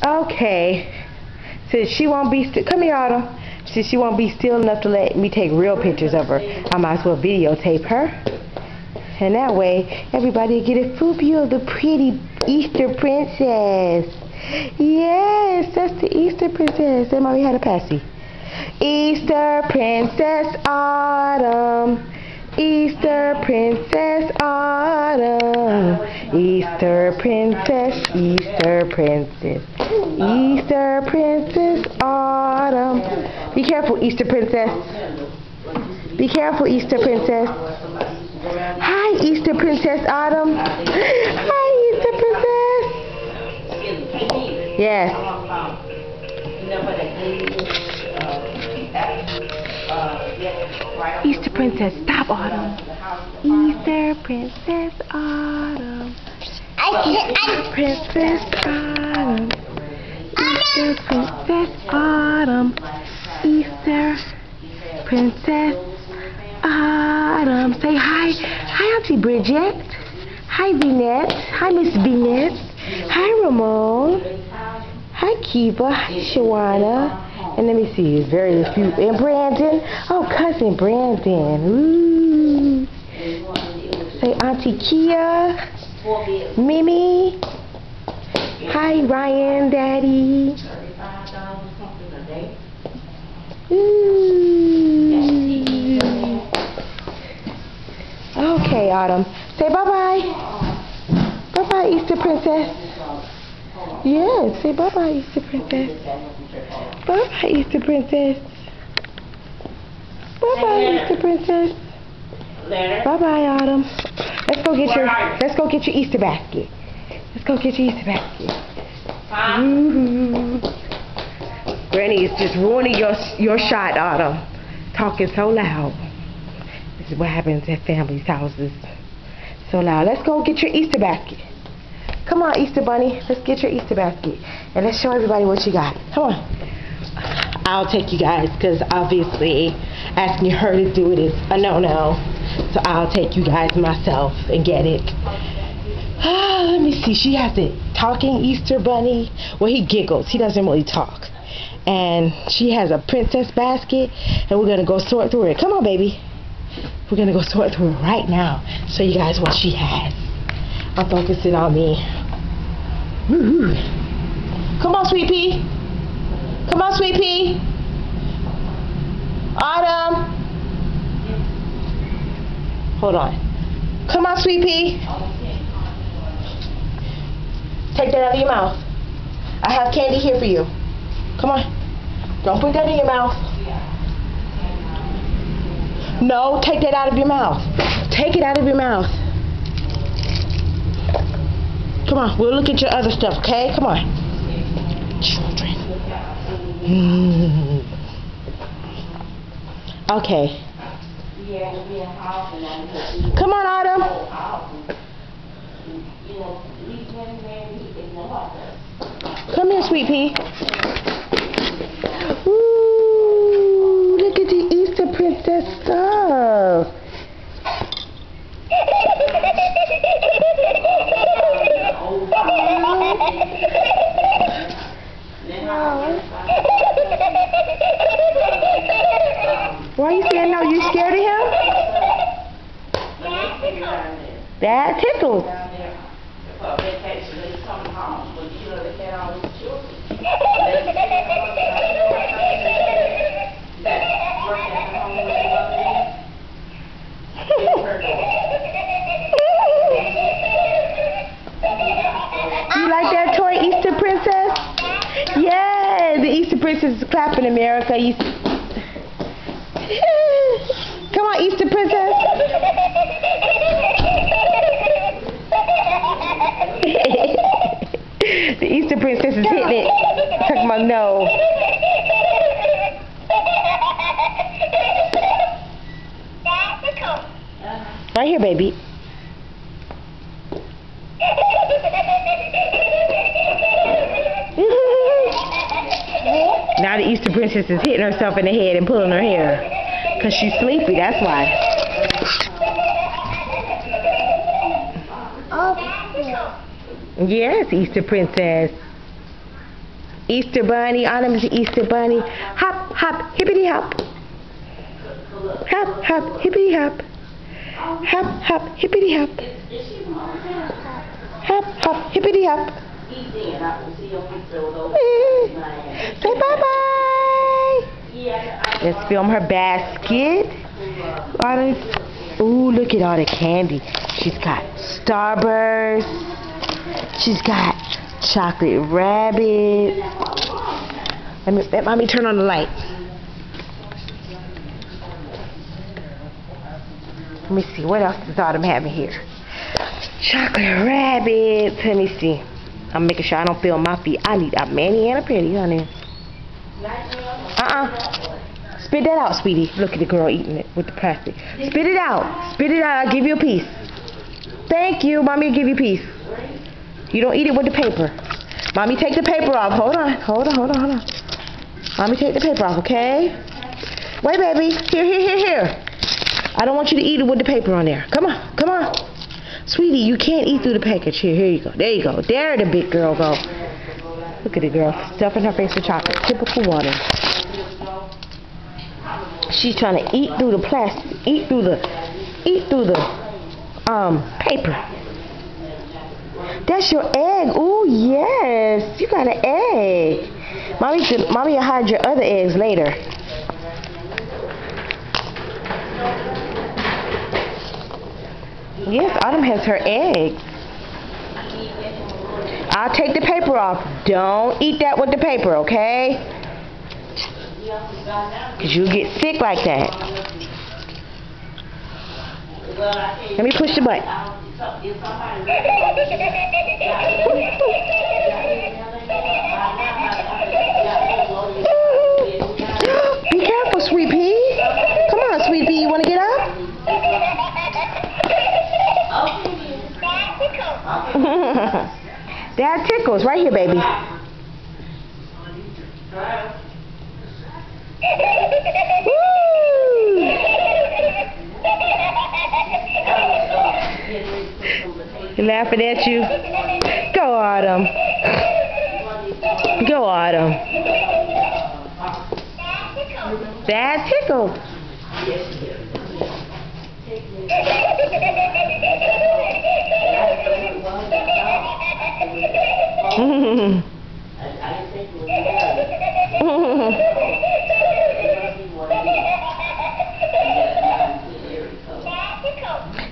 Okay. Since she won't be still, come here, Autumn. Since she won't be still enough to let me take real pictures of her, I might as well videotape her. And that way, everybody will get a full view of the pretty Easter princess. Yes, that's the Easter princess. That might be had a passy. Easter Princess Autumn. Easter Princess Autumn. Easter Princess, Easter Princess. Easter Princess Autumn. Be careful, Easter Princess. Be careful, Easter Princess. Hi, Easter Princess Autumn. Hi, Easter Princess. Yes. Easter Princess, stop, Autumn. Easter Princess Autumn. Easter Princess Autumn. Easter Princess Autumn. Easter Princess Autumn. Say hi. Hi, Auntie Bridget. Hi, Vinette. Hi, Miss Vinette. Hi, Ramon. Hi, Kiva. Hi, Shawana. And let me see, it's very few. And Brandon. Oh, cousin Brandon. Ooh. Say Auntie Kia. Mimi. Hi, Ryan, Daddy. Ooh. Okay, Autumn. Say bye-bye. Bye-bye, Easter Princess. Yes, say bye-bye, Easter Princess. Bye-bye, Easter Princess. Bye-bye, Easter Princess. Bye-bye, Autumn. Let's go get your Easter basket. Let's go get your Easter basket. Ooh. Granny is just ruining your shot, Autumn. Talking so loud. This is what happens at families' houses. So loud. Let's go get your Easter basket. Come on, Easter Bunny. Let's get your Easter basket. And let's show everybody what you got. Come on. I'll take you guys because obviously asking her to do it is a no-no. So I'll take you guys myself and get it. Let me see. She has a talking Easter Bunny. Well, he giggles. He doesn't really talk. And she has a princess basket. And we're going to go sort through it. Come on, baby. We're going to go sort through it right now. Show you guys what she has. I'm focusing on me. Woo-hoo. Come on, Sweet Pea. Come on, Sweet Pea. Autumn. Hold on. Come on, Sweet Pea. Take that out of your mouth. I have candy here for you. Come on. Don't put that in your mouth. No, take that out of your mouth. Take it out of your mouth. Come on, we'll look at your other stuff, okay? Come on. Children. Okay. Come on, Autumn. Come here, Sweet Pea. Ooh, look at the Easter Princess stuff. Why are you saying no? You scared of him? That tickles. You like that toy, Easter Princess? Yeah, the Easter Princess is clapping, America. Come on, Easter Princess. The Easter Princess is hitting it. Talking about no. Right here, baby. Now the Easter Princess is hitting herself in the head and pulling her hair. Because she's sleepy, that's why. Yes, Easter Princess. Easter bunny. Autumn is the Easter bunny. Hop, hop, hippity hop. Hop, hop, hippity hop. Hop, hop, hippity hop. Hop, hop, hippity hop. Say bye-bye. Let's film her basket. Ooh, look at all the candy. She's got Starburst. She's got chocolate rabbit. Let mommy turn on the light. Let me see, what else does Autumn have in here? Chocolate rabbits. Let me see. I'm making sure I don't feel my feet. I need a mani and a pedi, honey. Spit that out, sweetie. Look at the girl eating it with the plastic. Spit it out. Spit it out. I'll give you a piece. Thank you. Mommy will give you a piece. You don't eat it with the paper. Mommy, take the paper off. Hold on. Hold on, hold on, hold on. Mommy, take the paper off, okay? Wait, baby. Here. I don't want you to eat it with the paper on there. Come on, come on. Sweetie, you can't eat through the package. Here you go. There you go. There the big girl go. Look at the girl stuffing her face with chocolate. Typical water. She's trying to eat through the plastic. Eat through the paper. That's your egg. Ooh, yes. You got an egg. Mommy will hide your other eggs later. Yes, Autumn has her eggs. I'll take the paper off. Don't eat that with the paper, okay? Because you'll get sick like that. Let me push the button. Be careful, Sweet Pea. Come on, Sweet Pea. You want to get up? Dad tickles. Right here, baby. He's laughing at you. Go, Autumn. Go, Autumn. Dad tickles.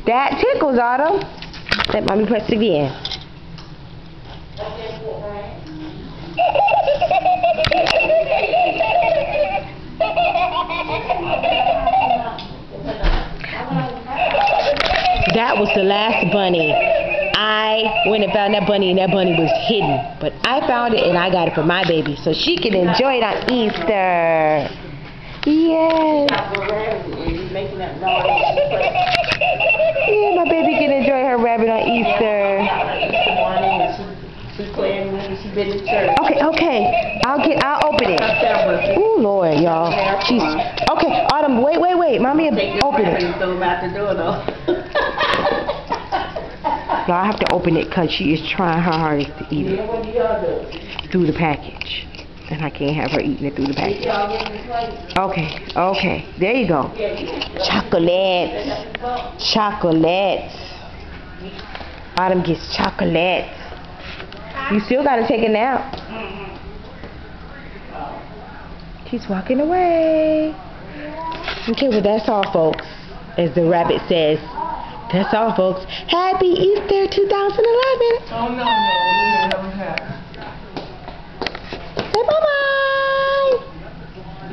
That tickles, Autumn. Let mommy press it again. That was the last bunny. I went and found that bunny, and that bunny was hidden. But I found it, and I got it for my baby, so she can enjoy it on Easter. Yes. Yeah, my baby can enjoy her rabbit on Easter. Okay. I'll open it. Ooh, Lord, y'all. She's okay. Autumn, wait. Mommy, open it. Y'all, I have to open it because she is trying her hardest to eat it through the package. And I can't have her eating it through the package. Okay. There you go. Chocolates. Autumn gets chocolates. You still got to take a nap. She's walking away. Okay, well, that's all, folks. As the rabbit says, that's all, folks. Happy Easter 2011. Oh, no. We never have. Say bye-bye.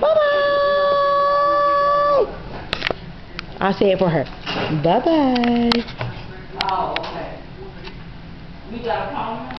Bye-bye. I'll say it for her. Bye-bye. Oh, okay. We got a problem.